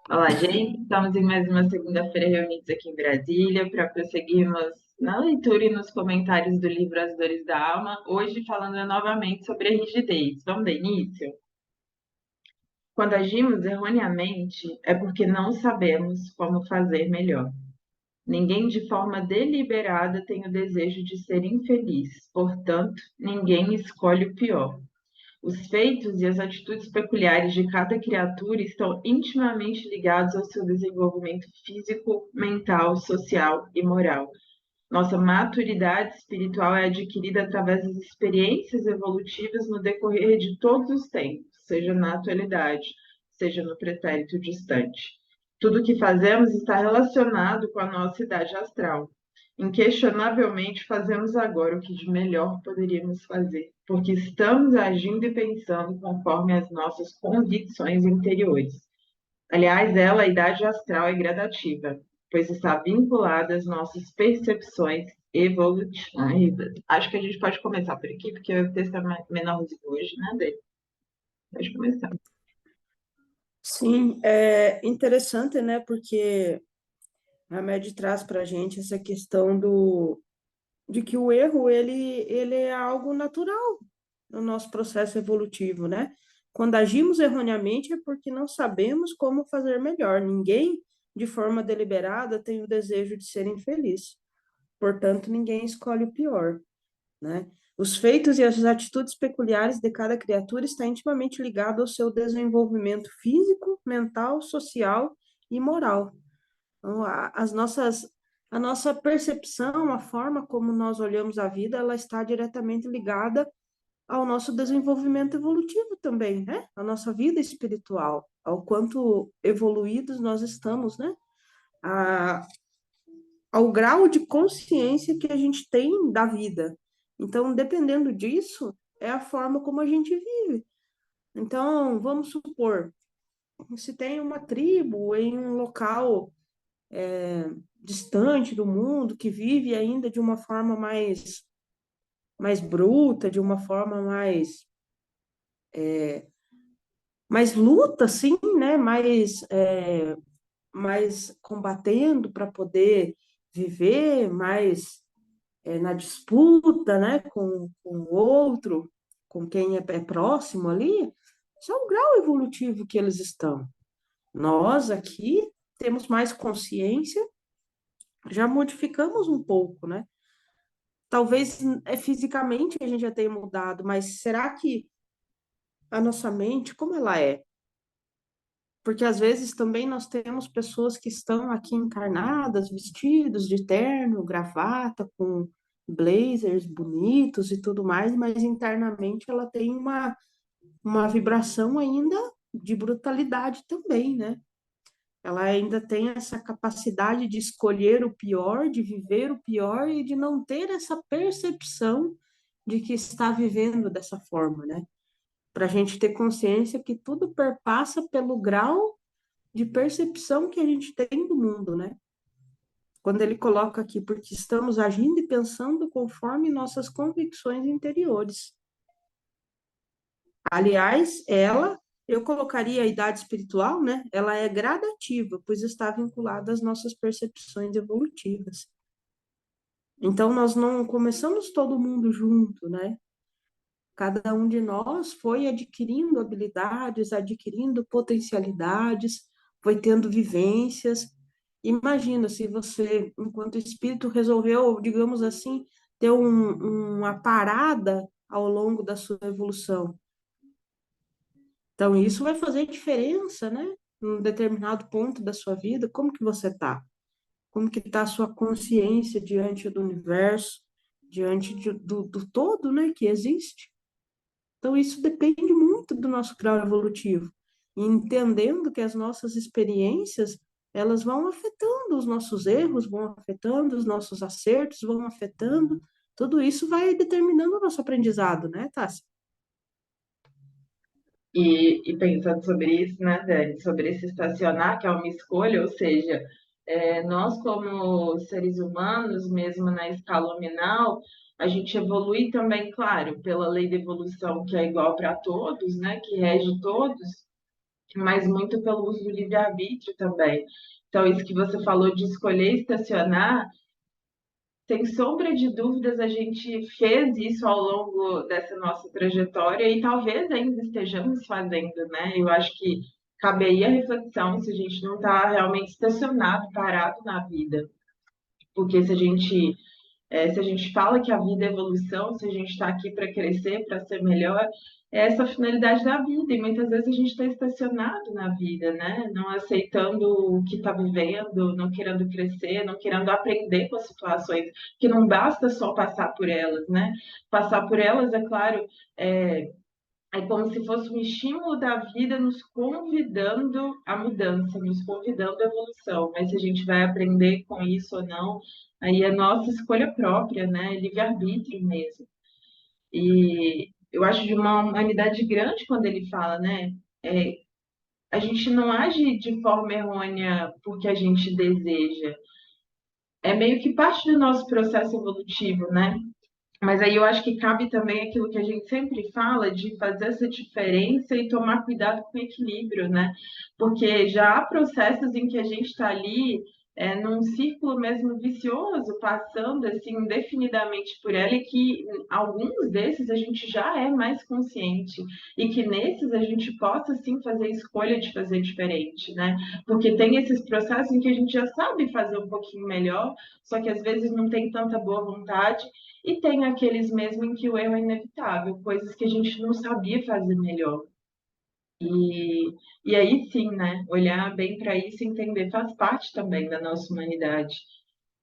Olá, gente. Estamos em mais uma segunda-feira reunidos aqui em Brasília para prosseguirmos na leitura e nos comentários do livro As Dores da Alma, hoje falando novamente sobre a rigidez. Vamos dar início? Quando agimos erroneamente, é porque não sabemos como fazer melhor. Ninguém de forma deliberada tem o desejo de ser infeliz, portanto, ninguém escolhe o pior. Os feitos e as atitudes peculiares de cada criatura estão intimamente ligados ao seu desenvolvimento físico, mental, social e moral. Nossa maturidade espiritual é adquirida através das experiências evolutivas no decorrer de todos os tempos, seja na atualidade, seja no pretérito distante. Tudo o que fazemos está relacionado com a nossa idade astral. Inquestionavelmente, fazemos agora o que de melhor poderíamos fazer, porque estamos agindo e pensando conforme as nossas convicções interiores. Aliás, ela, a idade astral, é gradativa, pois está vinculada às nossas percepções evolutivas. Acho que a gente pode começar por aqui, porque o texto é menorzinho hoje, né, dele? Pode começar. Sim, é interessante, né? Porque a MED traz para a gente essa questão de que o erro ele é algo natural no nosso processo evolutivo, né? Quando agimos erroneamente é porque não sabemos como fazer melhor. Ninguém, de forma deliberada, tem o desejo de ser infeliz. Portanto, ninguém escolhe o pior, né? Os feitos e as atitudes peculiares de cada criatura estão intimamente ligados ao seu desenvolvimento físico, mental, social e moral. Então, a nossa percepção, a forma como nós olhamos a vida, ela está diretamente ligada ao nosso desenvolvimento evolutivo também, né? A nossa vida espiritual, ao quanto evoluídos nós estamos, né? A, ao grau de consciência que a gente tem da vida. Então, dependendo disso, é a forma como a gente vive. Então, vamos supor, se tem uma tribo em um local distante do mundo, que vive ainda de uma forma mais bruta, de uma forma mais luta, assim, né? Mais combatendo para poder viver, mais na disputa, né? Com o outro, com quem é próximo ali. Isso é o grau evolutivo que eles estão. Nós aqui temos mais consciência, já modificamos um pouco, né? Talvez fisicamente a gente já tenha mudado, mas será que a nossa mente, como ela é? Porque às vezes também nós temos pessoas que estão aqui encarnadas, vestidos de terno, gravata, com blazers bonitos e tudo mais, mas internamente ela tem uma vibração ainda de brutalidade também, né? Ela ainda tem essa capacidade de escolher o pior, de viver o pior e de não ter essa percepção de que está vivendo dessa forma, né? Para a gente ter consciência que tudo perpassa pelo grau de percepção que a gente tem do mundo, né? Quando ele coloca aqui, porque estamos agindo e pensando conforme nossas convicções interiores. Aliás, eu colocaria a idade espiritual, né? Ela é gradativa, pois está vinculada às nossas percepções evolutivas. Então, nós não começamos todo mundo junto, né? Cada um de nós foi adquirindo habilidades, adquirindo potencialidades, foi tendo vivências. Imagina se você, enquanto espírito, resolveu, digamos assim, ter uma parada ao longo da sua evolução. Então, isso vai fazer diferença, né? Num determinado ponto da sua vida, como que você está? Como que está a sua consciência diante do universo, diante do todo, né, que existe? Então, isso depende muito do nosso grau evolutivo. E entendendo que as nossas experiências, elas vão afetando os nossos erros, vão afetando os nossos acertos, vão afetando, tudo isso vai determinando o nosso aprendizado, né, Tássia? E pensando sobre isso, né, Dani, sobre esse estacionar, que é uma escolha, ou seja, nós como seres humanos, mesmo na escala nominal, a gente evolui também, claro, pela lei da evolução que é igual para todos, né, que rege todos, mas muito pelo uso do livre-arbítrio também. Então, isso que você falou de escolher estacionar, sem sombra de dúvidas, a gente fez isso ao longo dessa nossa trajetória e talvez ainda estejamos fazendo, né? Eu acho que cabe aí a reflexão se a gente não está realmente estacionado, parado na vida. Porque se a gente fala que a vida é evolução, se a gente está aqui para crescer, para ser melhor, é essa a finalidade da vida. E muitas vezes a gente está estacionado na vida, né? Não aceitando o que está vivendo, não querendo crescer, não querendo aprender com as situações, que não basta só passar por elas, né? Passar por elas, é claro, é, é como se fosse um estímulo da vida nos convidando à mudança, nos convidando à evolução. Mas se a gente vai aprender com isso ou não, aí é nossa escolha própria, né? Livre-arbítrio mesmo. E eu acho de uma humanidade grande quando ele fala, né? É, a gente não age de forma errônea porque a gente deseja. É meio que parte do nosso processo evolutivo, né? Mas aí eu acho que cabe também aquilo que a gente sempre fala de fazer essa diferença e tomar cuidado com o equilíbrio, né? Porque já há processos em que a gente está ali num círculo mesmo vicioso, passando assim indefinidamente por ela, e que alguns desses a gente já é mais consciente, e que nesses a gente possa sim fazer a escolha de fazer diferente, né? Porque tem esses processos em que a gente já sabe fazer um pouquinho melhor, só que às vezes não tem tanta boa vontade. E tem aqueles mesmo em que o erro é inevitável, coisas que a gente não sabia fazer melhor. E, e aí sim, né? Olhar bem para isso e entender faz parte também da nossa humanidade.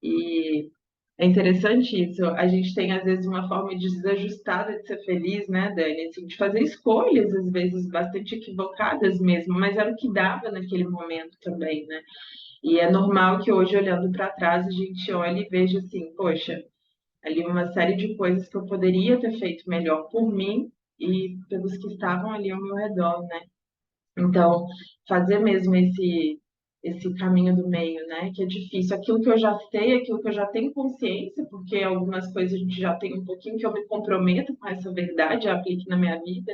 E é interessante isso. A gente tem, às vezes, uma forma desajustada de ser feliz, né, Dani? Assim, de fazer escolhas, às vezes, bastante equivocadas mesmo, mas era o que dava naquele momento também, né? E é normal que hoje, olhando para trás, a gente olhe e veja assim, poxa, ali uma série de coisas que eu poderia ter feito melhor por mim e pelos que estavam ali ao meu redor, né? Então, fazer mesmo esse caminho do meio, né? Que é difícil. Aquilo que eu já sei, aquilo que eu já tenho consciência, porque algumas coisas a gente já tem um pouquinho que eu me comprometo com essa verdade, eu aplique na minha vida,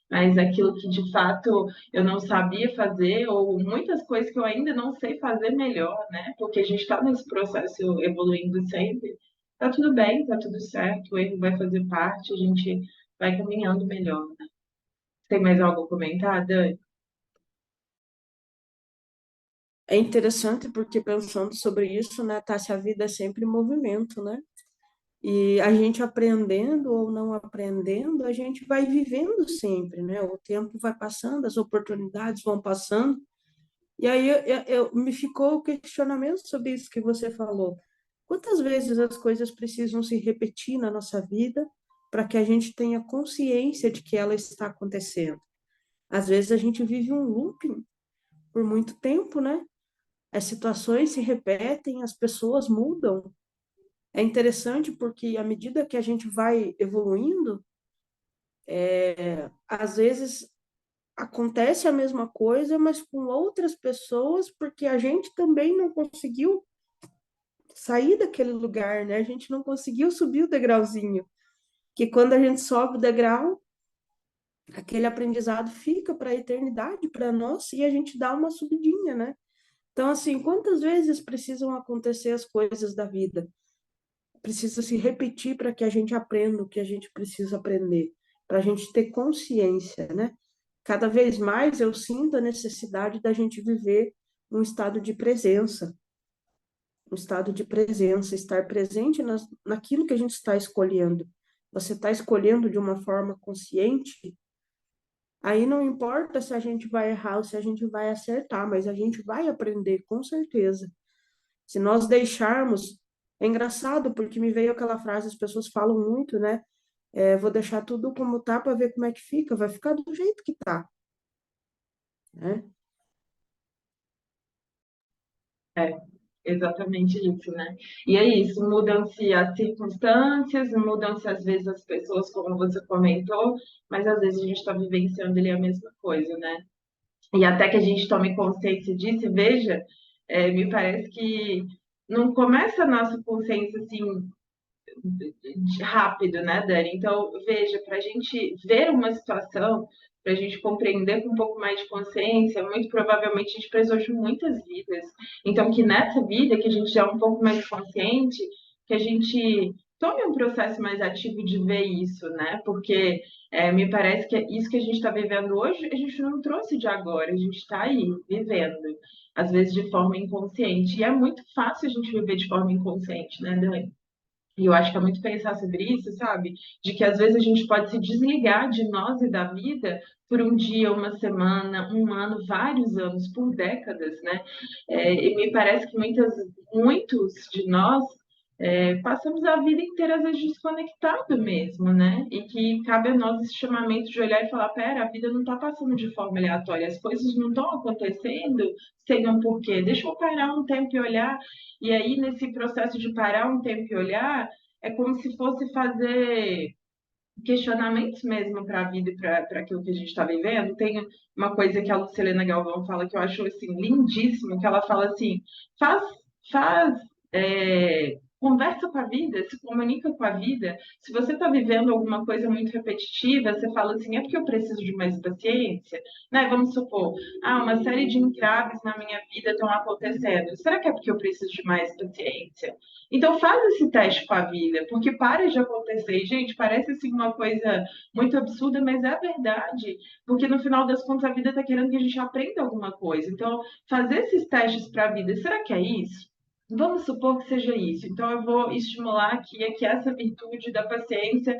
mas aquilo que de fato eu não sabia fazer, ou muitas coisas que eu ainda não sei fazer melhor, né? Porque a gente está nesse processo evoluindo sempre. Tá tudo bem, tá tudo certo, o erro vai fazer parte, a gente vai caminhando melhor, né? Tem mais algo a comentar, Dani? É interessante porque pensando sobre isso, né, Tássia, a vida é sempre em movimento, né? E a gente aprendendo ou não aprendendo, a gente vai vivendo sempre, né? O tempo vai passando, as oportunidades vão passando. E aí me ficou o questionamento sobre isso que você falou. Quantas vezes as coisas precisam se repetir na nossa vida para que a gente tenha consciência de que ela está acontecendo? Às vezes a gente vive um looping por muito tempo, né? As situações se repetem, as pessoas mudam. É interessante porque à medida que a gente vai evoluindo, às vezes acontece a mesma coisa, mas com outras pessoas, porque a gente também não conseguiu sair daquele lugar, né? A gente não conseguiu subir o degrauzinho. Que quando a gente sobe o degrau, aquele aprendizado fica para a eternidade para nós e a gente dá uma subidinha, né? Então, assim, quantas vezes precisam acontecer as coisas da vida? Precisa se repetir para que a gente aprenda o que a gente precisa aprender, para a gente ter consciência, né? Cada vez mais eu sinto a necessidade da gente viver um estado de presença, um estado de presença, estar presente naquilo que a gente está escolhendo. Você está escolhendo de uma forma consciente, aí não importa se a gente vai errar ou se a gente vai acertar, mas a gente vai aprender com certeza. Se nós deixarmos. É engraçado, porque me veio aquela frase, as pessoas falam muito, né? Vou deixar tudo como tá para ver como é que fica. Vai ficar do jeito que tá, né? É, exatamente isso, né? E é isso, mudam-se as circunstâncias, mudam-se às vezes as pessoas, como você comentou, mas às vezes a gente está vivenciando ali a mesma coisa, né? E até que a gente tome consciência disso, e veja, me parece que não começa a nossa consciência assim rápido, né, Dani? Então, veja, para a gente ver uma situação, para a gente compreender com um pouco mais de consciência, muito provavelmente a gente precisou de muitas vidas. Então, que nessa vida, que a gente já é um pouco mais consciente, que a gente tome um processo mais ativo de ver isso, né? Porque me parece que isso que a gente está vivendo hoje, a gente não trouxe de agora, a gente está aí, vivendo, às vezes de forma inconsciente. E é muito fácil a gente viver de forma inconsciente, né, Dani? E eu acho que é muito pensar sobre isso, sabe? De que às vezes a gente pode se desligar de nós e da vida por um dia, uma semana, um ano, vários anos, por décadas, né? E me parece que muitos de nós passamos a vida inteira, às vezes, desconectado mesmo, né? E que cabe a nós esse chamamento de olhar e falar: pera, a vida não está passando de forma aleatória, as coisas não estão acontecendo sem um porquê. Deixa eu parar um tempo e olhar. E aí, nesse processo de parar um tempo e olhar, é como se fosse fazer questionamentos mesmo para a vida e para aquilo que a gente está vivendo. Tem uma coisa que a Lucilena Galvão fala que eu acho assim, lindíssimo, que ela fala assim, faz, faz conversa com a vida, se comunica com a vida. Se você está vivendo alguma coisa muito repetitiva, você fala assim, é porque eu preciso de mais paciência, né? Vamos supor, uma série de entraves na minha vida estão acontecendo. Será que é porque eu preciso de mais paciência? Então faz esse teste com a vida, porque para de acontecer. E, gente, parece assim uma coisa muito absurda, mas é a verdade. Porque no final das contas a vida está querendo que a gente aprenda alguma coisa. Então, fazer esses testes para a vida, será que é isso? Vamos supor que seja isso. Então, eu vou estimular aqui que essa virtude da paciência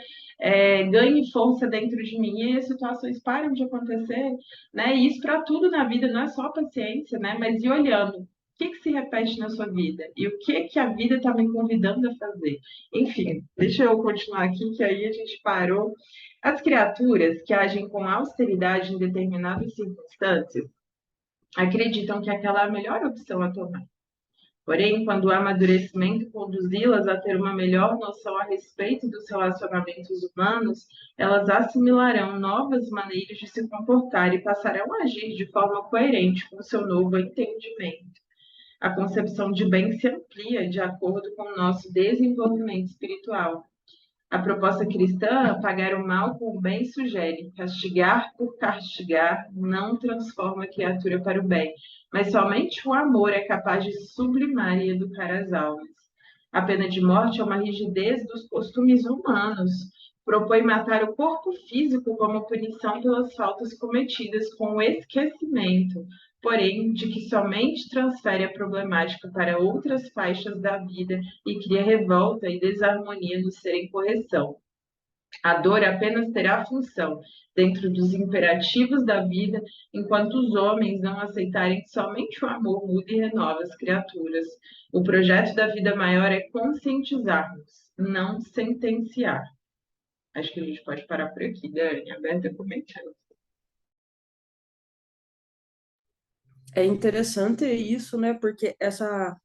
ganhe força dentro de mim e as situações parem de acontecer, né? E isso para tudo na vida, não é só paciência, né? Mas ir olhando que se repete na sua vida e o que a vida está me convidando a fazer. Enfim, deixa eu continuar aqui, que aí a gente parou. As criaturas que agem com austeridade em determinadas circunstâncias acreditam que aquela é a melhor opção a tomar. Porém, quando o amadurecimento conduzi-las a ter uma melhor noção a respeito dos relacionamentos humanos, elas assimilarão novas maneiras de se comportar e passarão a agir de forma coerente com o seu novo entendimento. A concepção de bem se amplia de acordo com o nosso desenvolvimento espiritual. A proposta cristã, pagar o mal com o bem, sugere: castigar por castigar não transforma a criatura para o bem, mas somente o amor é capaz de sublimar e educar as almas. A pena de morte é uma rigidez dos costumes humanos. Propõe matar o corpo físico como punição pelas faltas cometidas com o esquecimento, porém, de que somente transfere a problemática para outras faixas da vida e cria revolta e desarmonia no ser em correção. A dor apenas terá função dentro dos imperativos da vida, enquanto os homens não aceitarem que somente o amor muda e renova as criaturas. O projeto da vida maior é conscientizarmos, não sentenciar. Acho que a gente pode parar por aqui, Dani, aberta comentando. É interessante isso, né? Porque essa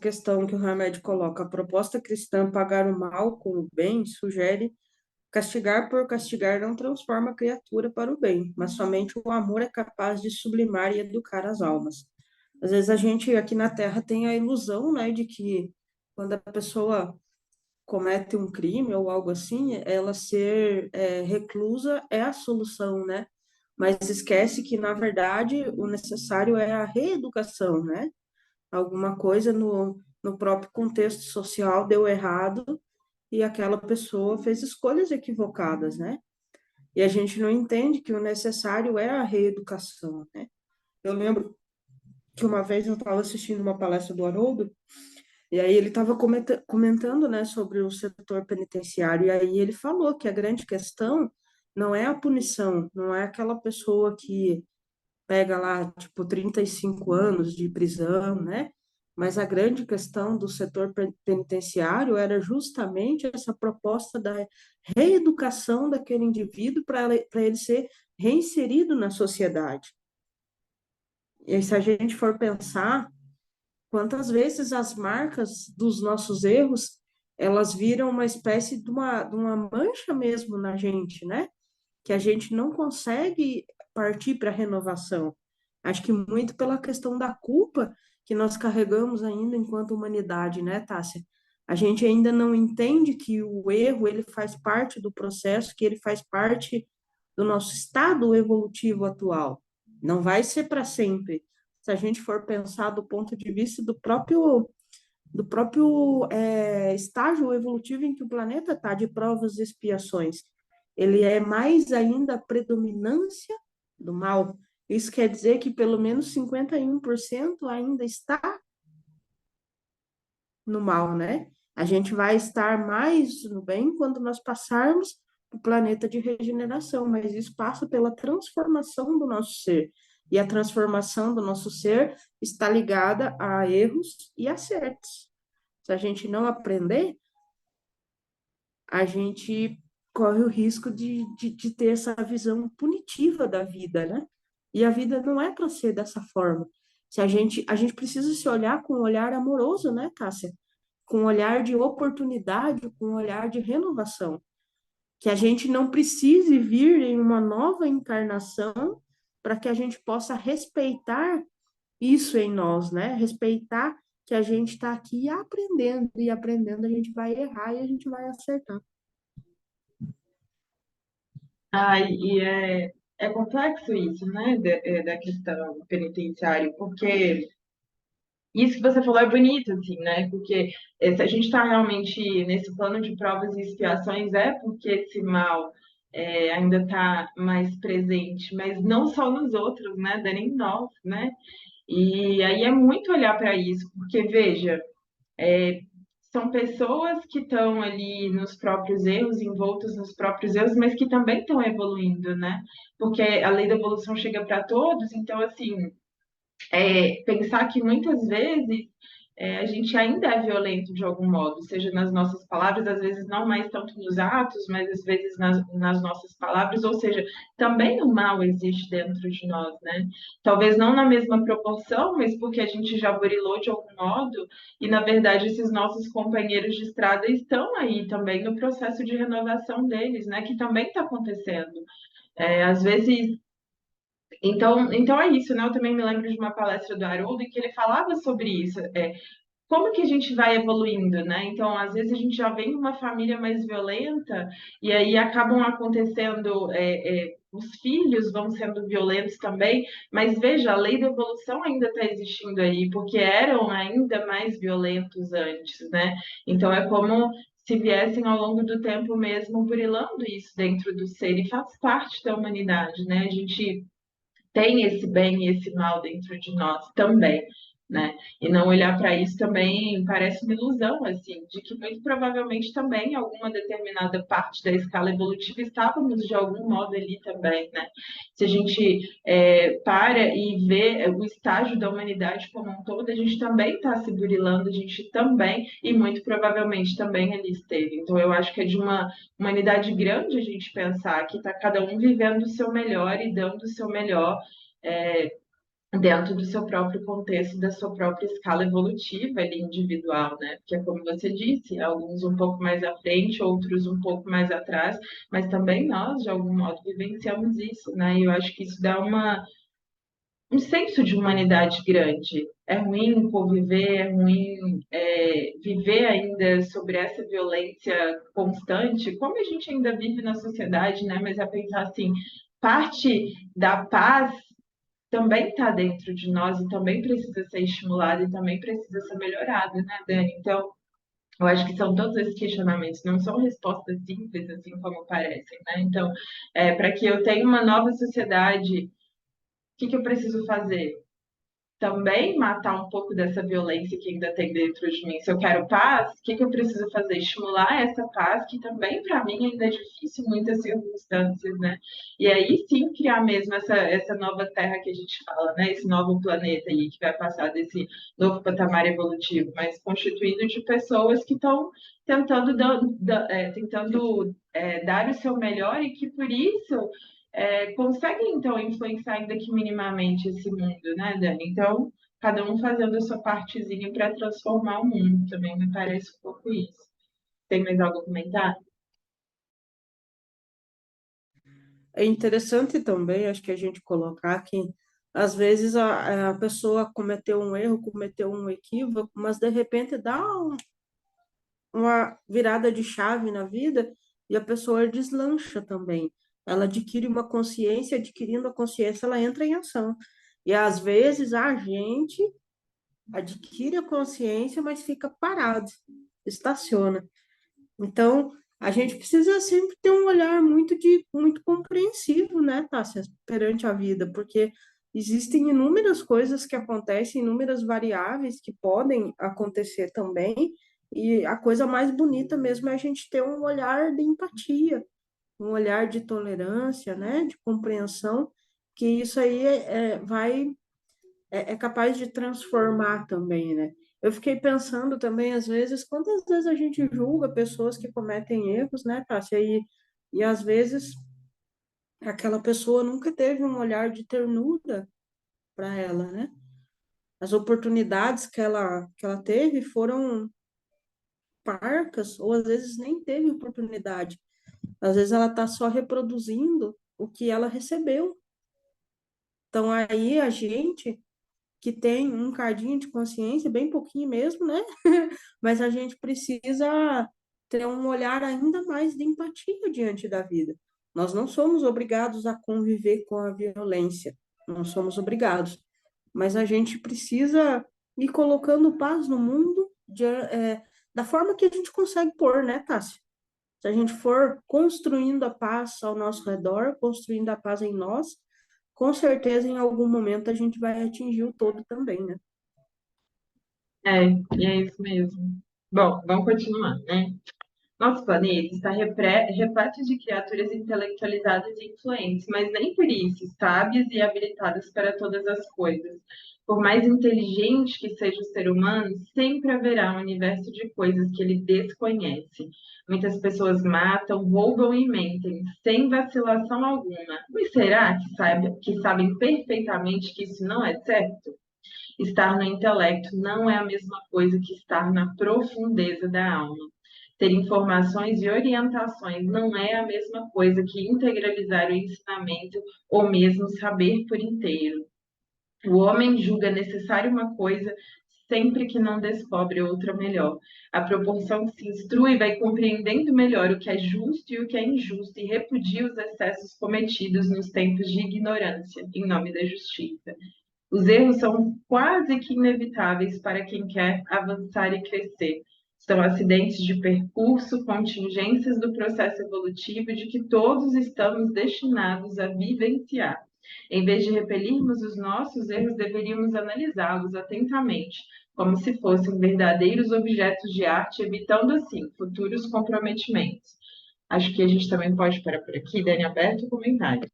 questão que o Hamed coloca, a proposta cristã pagar o mal com o bem, sugere castigar por castigar não transforma a criatura para o bem, mas somente o amor é capaz de sublimar e educar as almas. Às vezes a gente aqui na Terra tem a ilusão, né, de que quando a pessoa comete um crime ou algo assim, ela ser reclusa é a solução, né? Mas esquece que, na verdade, o necessário é a reeducação, né? Alguma coisa no próprio contexto social deu errado e aquela pessoa fez escolhas equivocadas, né? E a gente não entende que o necessário é a reeducação, né? Eu lembro que uma vez eu estava assistindo uma palestra do Haroldo, e aí ele estava comentando, né, sobre o setor penitenciário, e aí ele falou que a grande questão não é a punição, não é aquela pessoa que pega lá, tipo, 35 anos de prisão, né? Mas a grande questão do setor penitenciário era justamente essa proposta da reeducação daquele indivíduo para ele ser reinserido na sociedade. E se a gente for pensar, quantas vezes as marcas dos nossos erros, elas viram uma espécie de uma mancha mesmo na gente, né? Que a gente não consegue partir para a renovação. Acho que muito pela questão da culpa que nós carregamos ainda enquanto humanidade, né, Tássia? A gente ainda não entende que o erro ele faz parte do processo, que ele faz parte do nosso estado evolutivo atual. Não vai ser para sempre. Se a gente for pensar do ponto de vista do próprio estágio evolutivo em que o planeta está, de provas e expiações, ele é mais ainda a predominância do mal. Isso quer dizer que pelo menos 51% ainda está no mal, né? A gente vai estar mais no bem quando nós passarmos para o planeta de regeneração, mas isso passa pela transformação do nosso ser. E a transformação do nosso ser está ligada a erros e acertos. Se a gente não aprender, a gente corre o risco de ter essa visão punitiva da vida, né? E a vida não é para ser dessa forma. Se a gente precisa se olhar com um olhar amoroso, né, Cássia? Com um olhar de oportunidade, com um olhar de renovação. Que a gente não precise vir em uma nova encarnação para que a gente possa respeitar isso em nós, né? Respeitar que a gente está aqui aprendendo, e aprendendo a gente vai errar e a gente vai acertar. E é complexo isso, né, da questão penitenciária, porque isso que você falou é bonito, assim, né? Porque se a gente está realmente nesse plano de provas e expiações, é porque esse mal ainda está mais presente, mas não só nos outros, né, Dani, em nós, né? E aí é muito olhar para isso, porque, veja, são pessoas que estão ali nos próprios erros, envoltos nos próprios erros, mas que também estão evoluindo, né? Porque a lei da evolução chega para todos, então, assim, pensar que muitas vezes a gente ainda é violento de algum modo, seja nas nossas palavras, às vezes não mais tanto nos atos, mas às vezes nas nossas palavras, ou seja, também o mal existe dentro de nós, né? Talvez não na mesma proporção, mas porque a gente já burilou de algum modo, e na verdade esses nossos companheiros de estrada estão aí também no processo de renovação deles, né? Que também está acontecendo. Às vezes então é isso, né? Eu também me lembro de uma palestra do Haroldo em que ele falava sobre isso. Como que a gente vai evoluindo, né? Então, às vezes a gente já vem de uma família mais violenta e aí acabam acontecendo, os filhos vão sendo violentos também, mas veja, a lei da evolução ainda está existindo aí, porque eram ainda mais violentos antes, né? Então é como se viessem ao longo do tempo mesmo burilando isso dentro do ser e faz parte da humanidade, né? A gente tem esse bem e esse mal dentro de nós também, né? E não olhar para isso também parece uma ilusão, assim, de que muito provavelmente também alguma determinada parte da escala evolutiva estávamos de algum modo ali também, né? Se a gente para e vê o estágio da humanidade como um todo, a gente também está se burilando, a gente também, e muito provavelmente também ali esteve. Então, eu acho que é de uma humanidade grande a gente pensar que está cada um vivendo o seu melhor e dando o seu melhor é, dentro do seu próprio contexto, da sua própria escala evolutiva ali, individual, né? Porque, como você disse, alguns um pouco mais à frente, outros um pouco mais atrás, mas também nós, de algum modo, vivenciamos isso, né? E eu acho que isso dá um senso de humanidade grande. É ruim conviver, é ruim viver ainda sobre essa violência constante, como a gente ainda vive na sociedade, né? Mas é pensar assim, parte da paz também está dentro de nós e também precisa ser estimulada e também precisa ser melhorada, né, Dani? Então, eu acho que são todos esses questionamentos, não são respostas simples, assim como parecem, né? Então, para que eu tenha uma nova sociedade, o que que eu preciso fazer? Também matar um pouco dessa violência que ainda tem dentro de mim. Se eu quero paz, o que que eu preciso fazer? Estimular essa paz, que também para mim ainda é difícil em muitas circunstâncias, né? E aí sim criar mesmo essa nova terra que a gente fala, né? Esse novo planeta aí que vai passar desse novo patamar evolutivo, mas constituído de pessoas que estão tentando, dar o seu melhor e que por isso conseguem, então, influenciar ainda que minimamente esse mundo, né, Dani? Então, cada um fazendo a sua partezinha para transformar o mundo, também me parece um pouco isso. Tem mais algo a comentar? É interessante também, acho que a gente colocar que às vezes a pessoa cometeu um erro, cometeu um equívoco, mas de repente dá uma virada de chave na vida e a pessoa deslancha também. ela adquire uma consciência, adquirindo a consciência, ela entra em ação. E às vezes a gente adquire a consciência, mas fica parado, estaciona. Então, a gente precisa sempre ter um olhar muito compreensivo, né, Tássia, perante a vida, porque existem inúmeras coisas que acontecem, inúmeras variáveis que podem acontecer também, e a coisa mais bonita mesmo é a gente ter um olhar de empatia, um olhar de tolerância, né, de compreensão, que isso aí é capaz de transformar também, né? Eu fiquei pensando também, às vezes, quantas vezes a gente julga pessoas que cometem erros, né, Tássia? E às vezes aquela pessoa nunca teve um olhar de ternura para ela, né? As oportunidades que ela teve foram parcas, ou às vezes nem teve oportunidade. Às vezes ela está só reproduzindo o que ela recebeu. Então aí a gente que tem um cadinho de consciência, bem pouquinho mesmo, né? Mas a gente precisa ter um olhar ainda mais de empatia diante da vida. Nós não somos obrigados a conviver com a violência, não somos obrigados, mas a gente precisa ir colocando paz no mundo da forma que a gente consegue pôr, né, Tássia? Se a gente for construindo a paz ao nosso redor, construindo a paz em nós, com certeza em algum momento a gente vai atingir o todo também, né? É, e é isso mesmo. Bom, vamos continuar, né? Nosso planeta está repleto de criaturas intelectualizadas e influentes, mas nem por isso sábias e habilitadas para todas as coisas. Por mais inteligente que seja o ser humano, sempre haverá um universo de coisas que ele desconhece. Muitas pessoas matam, roubam e mentem, sem vacilação alguma. Mas será que sabem perfeitamente que isso não é certo? Estar no intelecto não é a mesma coisa que estar na profundeza da alma. Ter informações e orientações não é a mesma coisa que integralizar o ensinamento ou mesmo saber por inteiro. O homem julga necessário uma coisa sempre que não descobre outra melhor. À proporção que se instrui, vai compreendendo melhor o que é justo e o que é injusto e repudia os excessos cometidos nos tempos de ignorância, em nome da justiça. Os erros são quase que inevitáveis para quem quer avançar e crescer. São acidentes de percurso, contingências do processo evolutivo de que todos estamos destinados a vivenciar. Em vez de repelirmos os nossos erros, deveríamos analisá-los atentamente, como se fossem verdadeiros objetos de arte, evitando assim futuros comprometimentos. Acho que a gente também pode parar por aqui, Dani, aberto o comentário.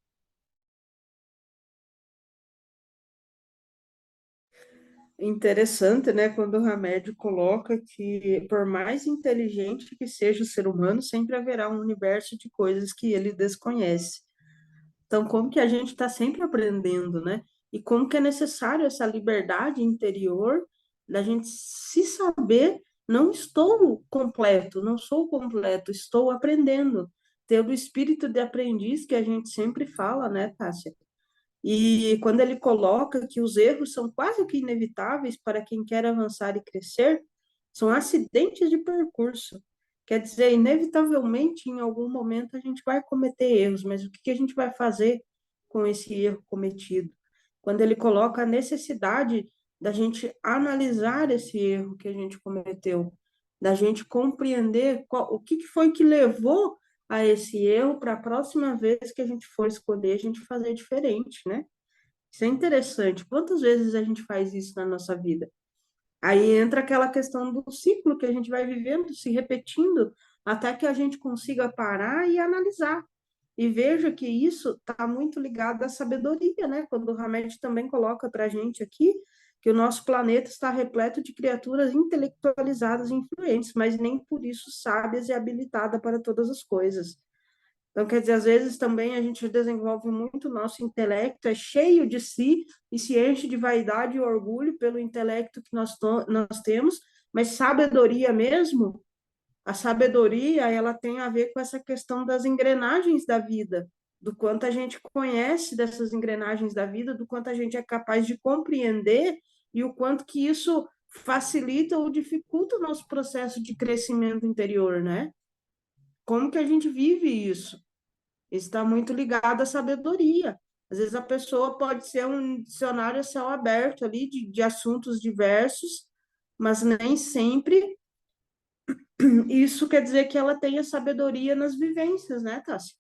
Interessante, né, quando o Hamed coloca que, por mais inteligente que seja o ser humano, sempre haverá um universo de coisas que ele desconhece. Então, como que a gente está sempre aprendendo, né? E como que é necessário essa liberdade interior da gente se saber, não estou completo, não sou completo, estou aprendendo. Ter o espírito de aprendiz que a gente sempre fala, né, Tássia? E quando ele coloca que os erros são quase que inevitáveis para quem quer avançar e crescer, são acidentes de percurso. Quer dizer, inevitavelmente, em algum momento, a gente vai cometer erros, mas o que que a gente vai fazer com esse erro cometido? Quando ele coloca a necessidade da gente analisar esse erro que a gente cometeu, da gente compreender o que que foi que levou a esse erro para a próxima vez que a gente for escolher, a gente fazer diferente, né? Isso é interessante. Quantas vezes a gente faz isso na nossa vida? Aí entra aquela questão do ciclo que a gente vai vivendo, se repetindo, até que a gente consiga parar e analisar. E veja que isso está muito ligado à sabedoria, né? Quando o Hamed também coloca para a gente aqui que o nosso planeta está repleto de criaturas intelectualizadas e influentes, mas nem por isso sábias e habilitadas para todas as coisas. Então, quer dizer, às vezes também a gente desenvolve muito o nosso intelecto, é cheio de si e se enche de vaidade e orgulho pelo intelecto que nós temos, mas sabedoria mesmo, a sabedoria, ela tem a ver com essa questão das engrenagens da vida, do quanto a gente conhece dessas engrenagens da vida, do quanto a gente é capaz de compreender e o quanto que isso facilita ou dificulta o nosso processo de crescimento interior, né? Como que a gente vive isso? está muito ligado à sabedoria. Às vezes a pessoa pode ser um dicionário a céu aberto ali de assuntos diversos, mas nem sempre isso quer dizer que ela tenha sabedoria nas vivências, né, Tássia?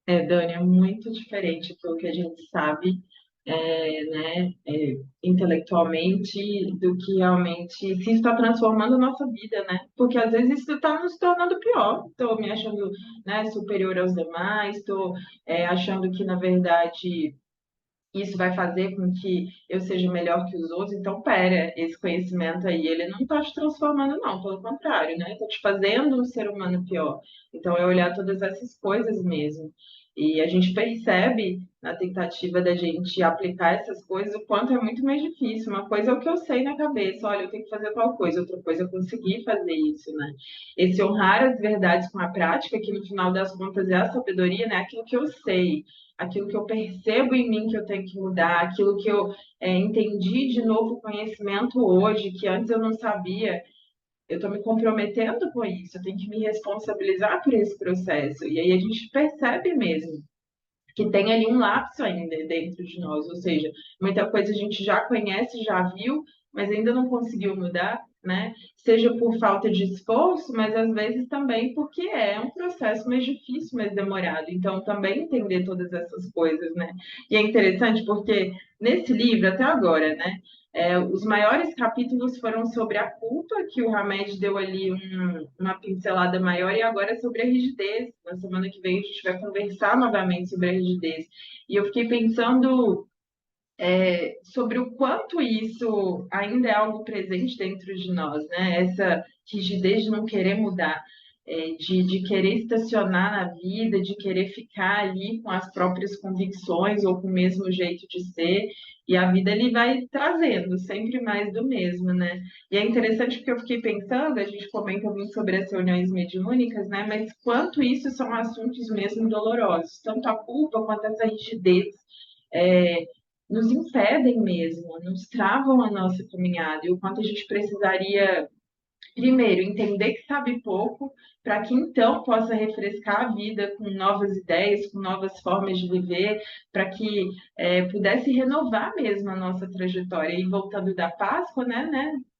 Dani, é muito diferente pelo que a gente sabe, né, intelectualmente, do que realmente se está transformando a nossa vida, né? Porque às vezes isso está nos tornando pior. Estou me achando, né, superior aos demais, estou achando que, na verdade, isso vai fazer com que eu seja melhor que os outros. Então, pera, esse conhecimento aí, ele não está te transformando, não, pelo contrário, né? Está te fazendo um ser humano pior. Então, é olhar todas essas coisas mesmo. E a gente percebe na tentativa da gente aplicar essas coisas o quanto é muito mais difícil. Uma coisa é o que eu sei na cabeça, olha, eu tenho que fazer tal coisa, outra coisa é conseguir fazer isso, né? Esse honrar as verdades com a prática, que no final das contas é a sabedoria, né? Aquilo que eu sei, aquilo que eu percebo em mim que eu tenho que mudar, aquilo que eu entendi de novo conhecimento hoje, que antes eu não sabia, eu estou me comprometendo com isso, eu tenho que me responsabilizar por esse processo. E aí a gente percebe mesmo que tem ali um lapso ainda dentro de nós, ou seja, muita coisa a gente já conhece, já viu, mas ainda não conseguiu mudar, né? Seja por falta de esforço, mas às vezes também porque é um processo mais difícil, mais demorado. Então, também entender todas essas coisas, né? E é interessante porque nesse livro, até agora, né? Os maiores capítulos foram sobre a culpa, que o Hamed deu ali uma pincelada maior, e agora é sobre a rigidez. Na semana que vem a gente vai conversar novamente sobre a rigidez. E eu fiquei pensando sobre o quanto isso ainda é algo presente dentro de nós, né? Essa rigidez de não querer mudar, de querer estacionar na vida, de querer ficar ali com as próprias convicções ou com o mesmo jeito de ser, e a vida ele vai trazendo sempre mais do mesmo, né? E é interessante porque eu fiquei pensando, a gente comenta muito sobre as reuniões mediúnicas, né? Mas quanto isso são assuntos mesmo dolorosos, tanto a culpa quanto essa rigidez. É, nos impedem mesmo, nos travam a nossa caminhada e o quanto a gente precisaria, primeiro, entender que sabe pouco, para que então possa refrescar a vida com novas ideias, com novas formas de viver, para que pudesse renovar mesmo a nossa trajetória. E voltando da Páscoa, né,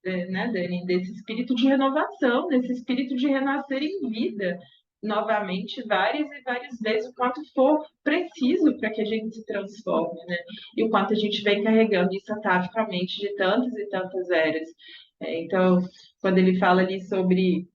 Dani, desse espírito de renovação, desse espírito de renascer em vida novamente várias e várias vezes o quanto for preciso para que a gente se transforme, né? E o quanto a gente vem carregando isso atavicamente de tantas e tantas eras. Então, quando ele fala ali sobre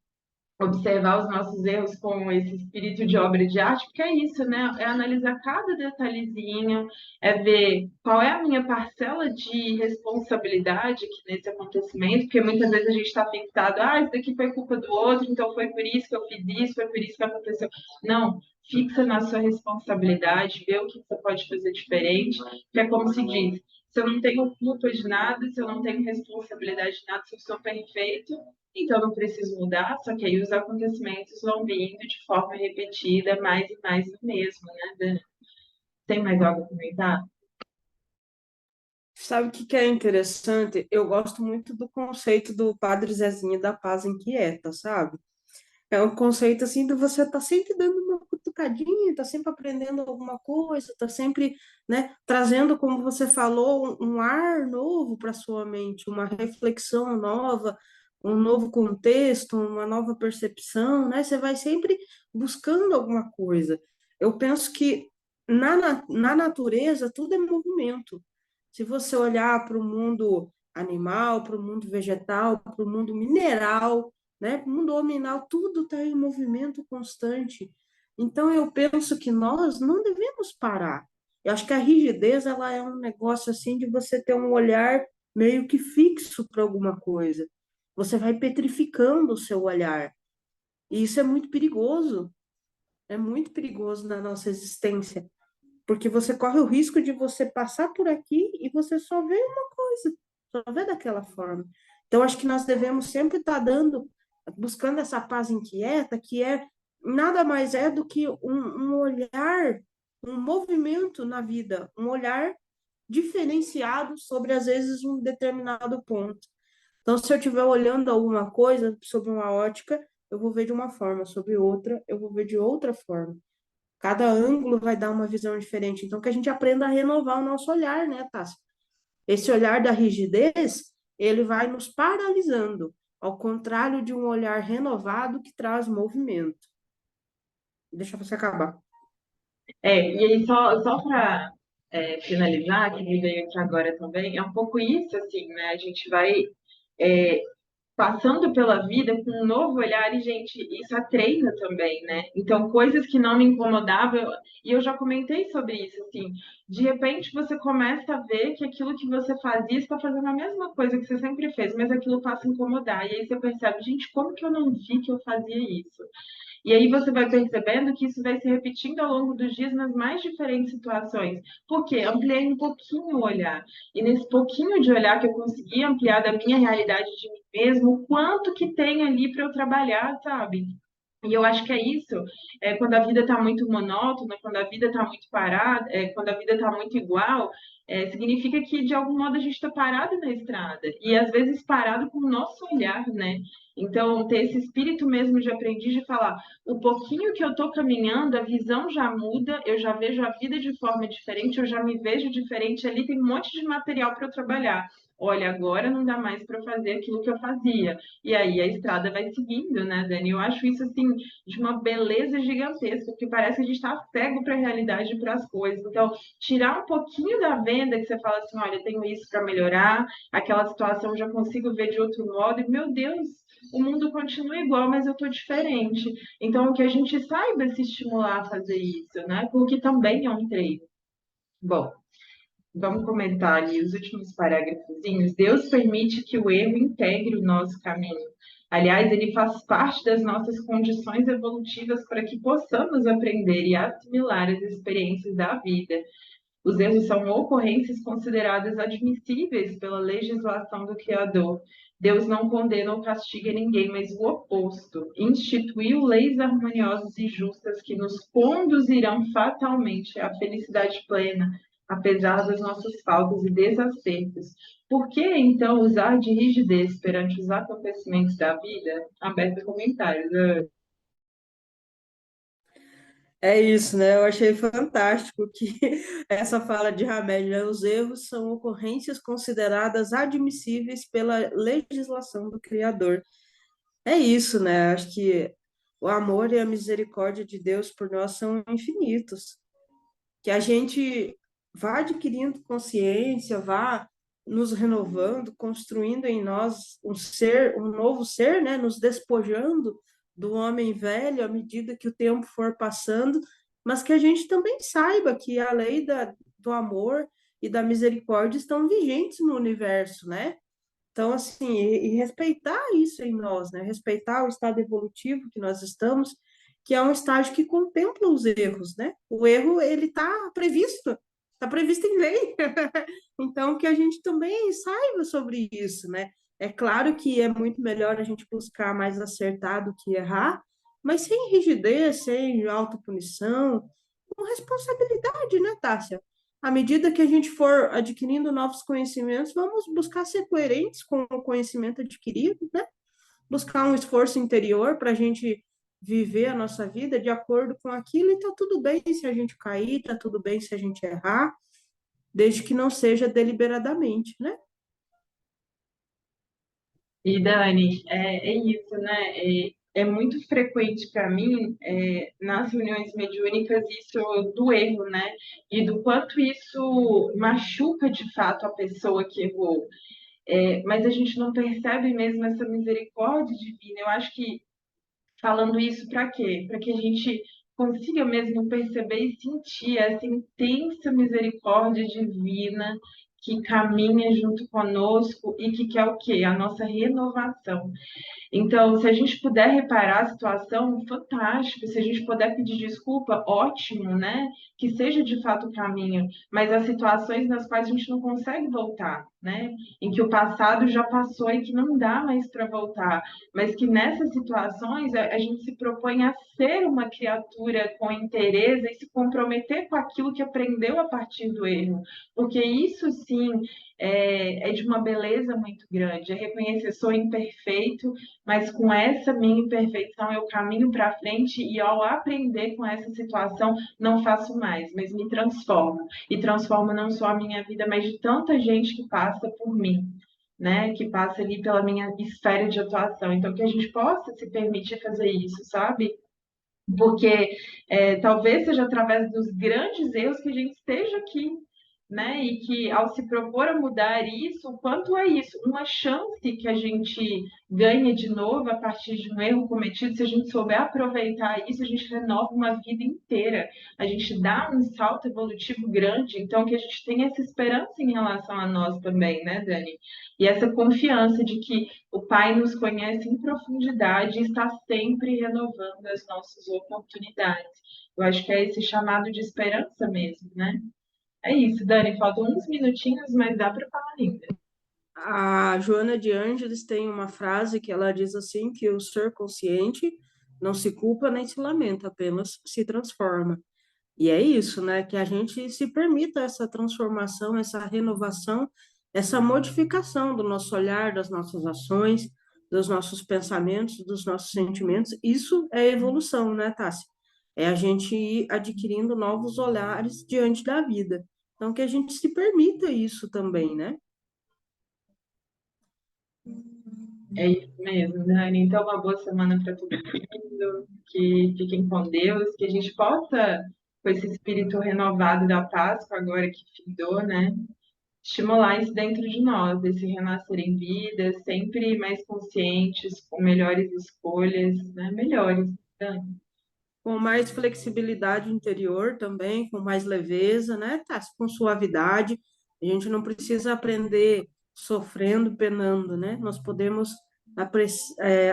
observar os nossos erros com esse espírito de obra de arte, porque é isso, né? É analisar cada detalhezinho, é ver qual é a minha parcela de responsabilidade aqui nesse acontecimento, porque muitas vezes a gente está fixado, isso daqui foi culpa do outro, então foi por isso que eu fiz isso, foi por isso que aconteceu. Não, fixa na sua responsabilidade, vê o que você pode fazer diferente, que é como se diz, se eu não tenho culpa de nada, se eu não tenho responsabilidade de nada, se eu sou perfeito, então não preciso mudar, só que aí os acontecimentos vão vindo de forma repetida, mais e mais do mesmo, né, Dani? Tem mais algo a comentar? Sabe o que que é interessante? Eu gosto muito do conceito do Padre Zezinho da Paz Inquieta, sabe? É um conceito assim de você estar sempre dando uma cutucadinha, tá sempre aprendendo alguma coisa, tá sempre, né, trazendo, como você falou, um ar novo para sua mente, uma reflexão nova, um novo contexto, uma nova percepção, né? Você vai sempre buscando alguma coisa. Eu penso que na natureza tudo é movimento. Se você olhar para o mundo animal, para o mundo vegetal, para o mundo mineral, né? O mundo nominal, tudo está em movimento constante. Então, eu penso que nós não devemos parar. Eu acho que a rigidez, ela é um negócio assim de você ter um olhar meio que fixo para alguma coisa. Você vai petrificando o seu olhar. E isso é muito perigoso na nossa existência, porque você corre o risco de você passar por aqui e você só vê uma coisa, só vê daquela forma. Então, acho que nós devemos sempre estar buscando essa paz inquieta, que é nada mais é do que um olhar, um movimento na vida, um olhar diferenciado sobre, às vezes, um determinado ponto. Então, se eu estiver olhando alguma coisa sob uma ótica, eu vou ver de uma forma, sobre outra, eu vou ver de outra forma. Cada ângulo vai dar uma visão diferente. Então, que a gente aprenda a renovar o nosso olhar, né, Tássia? Esse olhar da rigidez, ele vai nos paralisando, ao contrário de um olhar renovado que traz movimento. Deixa você acabar. E aí, só para finalizar, que me veio aqui agora também, é um pouco isso, assim, né? A gente vai é, passando pela vida com um novo olhar, e, gente, isso treina também, né? Então, coisas que não me incomodavam, e eu já comentei sobre isso, assim, de repente você começa a ver que aquilo que você fazia está fazendo a mesma coisa que você sempre fez, mas aquilo passa a incomodar, e aí você percebe, gente, como que eu não vi que eu fazia isso? E aí você vai percebendo que isso vai se repetindo ao longo dos dias nas mais diferentes situações. Por quê? Ampliei um pouquinho o olhar. E nesse pouquinho de olhar que eu consegui ampliar da minha realidade de mim mesmo, o quanto que tem ali para eu trabalhar, sabe? E eu acho que é isso, quando a vida está muito monótona, quando a vida está muito parada, quando a vida está muito igual, significa que de algum modo a gente está parado na estrada. E às vezes parado com o nosso olhar, né? Então, ter esse espírito mesmo de aprendiz de falar, o pouquinho que eu estou caminhando, a visão já muda, eu já vejo a vida de forma diferente, eu já me vejo diferente, ali tem um monte de material para eu trabalhar. Olha, agora não dá mais para fazer aquilo que eu fazia. E aí a estrada vai seguindo, né, Dani? Eu acho isso, assim, de uma beleza gigantesca, porque parece que a gente está cego para a realidade e para as coisas. Então, tirar um pouquinho da venda que você fala assim, olha, tenho isso para melhorar, aquela situação eu já consigo ver de outro modo, e, meu Deus, o mundo continua igual, mas eu estou diferente. Então, que a gente saiba se estimular a fazer isso, né? Porque também é um treino. Bom, vamos comentar ali os últimos parágrafozinhos. Deus permite que o erro integre o nosso caminho. Aliás, ele faz parte das nossas condições evolutivas para que possamos aprender e assimilar as experiências da vida. Os erros são ocorrências consideradas admissíveis pela legislação do Criador. Deus não condena ou castiga ninguém, mas o oposto. Instituiu leis harmoniosas e justas que nos conduzirão fatalmente à felicidade plena, apesar das nossas faltas e desacertos. Por que, então, usar de rigidez perante os acontecimentos da vida? Aberto a comentários. É isso, né? Eu achei fantástico que essa fala de Hamed, né? Os erros são ocorrências consideradas admissíveis pela legislação do Criador. É isso, né? Acho que o amor e a misericórdia de Deus por nós são infinitos. Que a gente vá adquirindo consciência, vá nos renovando, construindo em nós um ser, um novo ser, né? Nos despojando do homem velho à medida que o tempo for passando, mas que a gente também saiba que a lei do amor e da misericórdia estão vigentes no universo, né? Então, assim, e respeitar isso em nós, né? Respeitar o estado evolutivo que nós estamos, que é um estágio que contempla os erros, né? O erro, ele está previsto em lei. Então, que a gente também saiba sobre isso, né? É claro que é muito melhor a gente buscar mais acertar do que errar, mas sem rigidez, sem autopunição, com responsabilidade, né, Tássia? À medida que a gente for adquirindo novos conhecimentos, vamos buscar ser coerentes com o conhecimento adquirido, né? Buscar um esforço interior para a gente viver a nossa vida de acordo com aquilo, e tá tudo bem se a gente cair, tá tudo bem se a gente errar, desde que não seja deliberadamente, né? E Dani, é isso, né? É muito frequente para mim, nas reuniões mediúnicas, isso do erro, né? E do quanto isso machuca de fato a pessoa que errou. Mas a gente não percebe mesmo essa misericórdia divina. Eu acho que falando isso para quê? Para que a gente consiga mesmo perceber e sentir essa intensa misericórdia divina que caminha junto conosco e que quer o quê? A nossa renovação. Então, se a gente puder reparar a situação, fantástico. Se a gente puder pedir desculpa, ótimo, né? Que seja de fato o caminho. Mas as situações nas quais a gente não consegue voltar, né? Em que o passado já passou e que não dá mais para voltar. Mas que nessas situações a gente se propõe a ser uma criatura com interesse e se comprometer com aquilo que aprendeu a partir do erro. Porque isso sim assim, é de uma beleza muito grande. É reconhecer, sou imperfeito, mas com essa minha imperfeição eu caminho para frente e ao aprender com essa situação, não faço mais, mas me transformo. E transformo não só a minha vida, mas de tanta gente que passa por mim. Né, que passa ali pela minha esfera de atuação. Então, que a gente possa se permitir fazer isso, sabe? Porque talvez seja através dos grandes erros que a gente esteja aqui, né? E que ao se propor a mudar isso, o quanto é isso? Uma chance que a gente ganha de novo a partir de um erro cometido, se a gente souber aproveitar isso, a gente renova uma vida inteira, a gente dá um salto evolutivo grande, então que a gente tenha essa esperança em relação a nós também, né, Dani? E essa confiança de que o Pai nos conhece em profundidade e está sempre renovando as nossas oportunidades. Eu acho que é esse chamado de esperança mesmo, né? É isso, Dani. Faltam uns minutinhos, mas dá para falar ainda. A Joana de Ângeles tem uma frase que ela diz assim, que o ser consciente não se culpa nem se lamenta, apenas se transforma. E é isso, né? Que a gente se permita essa transformação, essa renovação, essa modificação do nosso olhar, das nossas ações, dos nossos pensamentos, dos nossos sentimentos. Isso é evolução, né, Tássia? É a gente ir adquirindo novos olhares diante da vida. Então, que a gente se permita isso também, né? É isso mesmo, Dani. Então, uma boa semana para todo mundo. Que fiquem com Deus. Que a gente possa, com esse espírito renovado da Páscoa, agora que findou, né? Estimular isso dentro de nós, esse renascer em vida, sempre mais conscientes, com melhores escolhas, né? Melhores, Dani. Com mais flexibilidade interior também, com mais leveza, né, Tássia? Com suavidade. A gente não precisa aprender sofrendo, penando, né? Nós podemos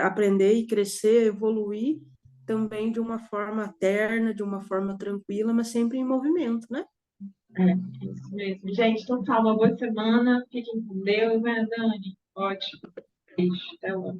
aprender e crescer, evoluir também de uma forma terna, de uma forma tranquila, mas sempre em movimento, né? É, isso mesmo. Gente, então tá, uma boa semana. Fiquem com Deus, né, Dani? Ótimo. Beijo. Até logo.